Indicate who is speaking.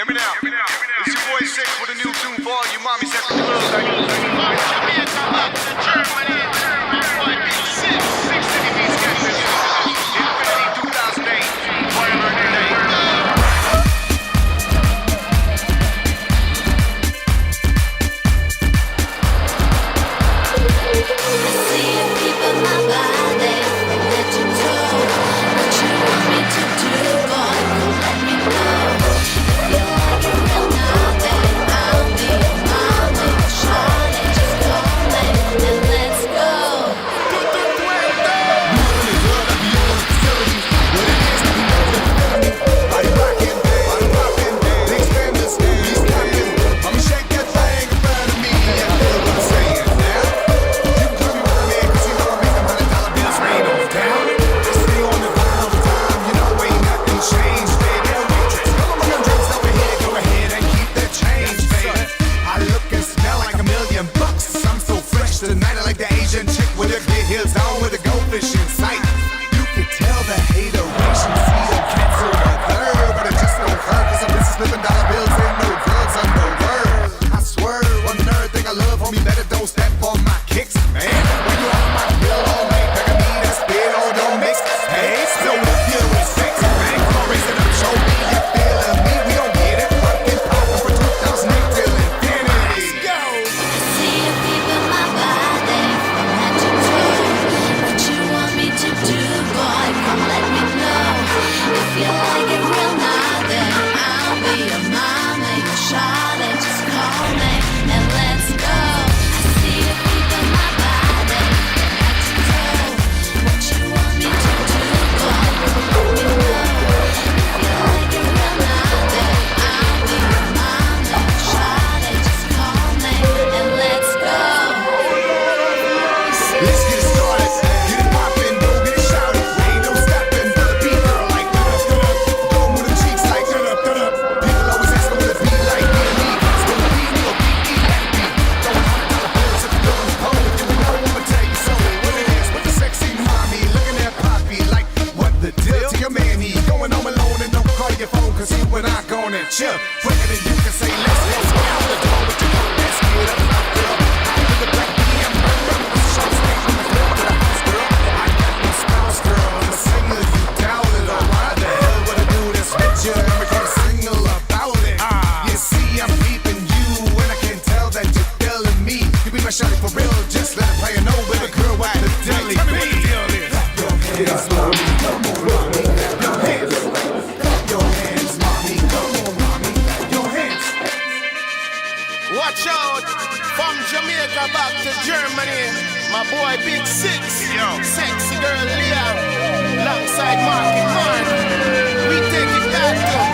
Speaker 1: Hear me now. It's your boy Six with a new tune for all you mommies at the club. From Jamaica back to Germany. My boy Big Six. Six City Beats Gangsta. Infinity 2008. Forever today.
Speaker 2: Tonight I like the Asian chick with her big heels on with a goldfish in sight. You can tell the hateration, see them cancel the third, but it just don't hurt cause I'm busy slipping dollar bills and no drugs under word. I swear, one nerd thing I love, homie, better don't step on my kicks, man. When you on my bill all night, better me that spit or don't mix. Hey, so if you're with sex, man, come on, raise it up, show me you feeling me. We don't get it, fucking poppin' for 2008 till infinity. Let's go!
Speaker 3: See the people in my body from head to toe. What you want me to do, boy? Come let me know. If you like it real now, then I'll be your mama, your Charlotte. Just call me and let's go. I see the people in my body from head to toe. What you want me to do, boy? Come let me know. If you like it real now, then I'll be your mama, your Charlotte. Just call me and let's go.
Speaker 2: Let's get it started, get it poppin', go get it shouted. Ain't no stopping, for the beat girl like da-da-da-da. Go with the cheeks like da-da-da-da. People always ask me what it be like, me. It's gonna be me or B-E-F-B. Throwing $100 bills at the girl's pole. You know I'ma tell you so. What it is with the sexy mommy, looking at Poppy like what the deal to your mammy. Going home alone and don't call your phone cause you and I gonna chill. Quicker than you can say let's go. Out the door with your girl, let's get up, my girl. Out with the black BM, short stage on the floor to the house, girl. I got no spouse, girl. I'm a singer, you doubt it. Oh, why the hell would I do this with you? Let me make a single about it. You see, I'm peeping you, and I can tell that you're feeling me. You be my shawty for real, just let a player know, baby girl, what the deal is. Tell me what the deal is. Clap your hands, mommy, come on, mommy. Clap your hands. Clap your hands, mommy, come on, mommy. Clap your hands.
Speaker 4: Watch out, from Jamaica back to Germany, my boy Big Six,
Speaker 1: Yo.
Speaker 4: sexy girl Leah, alongside Marky Mark, we take it back to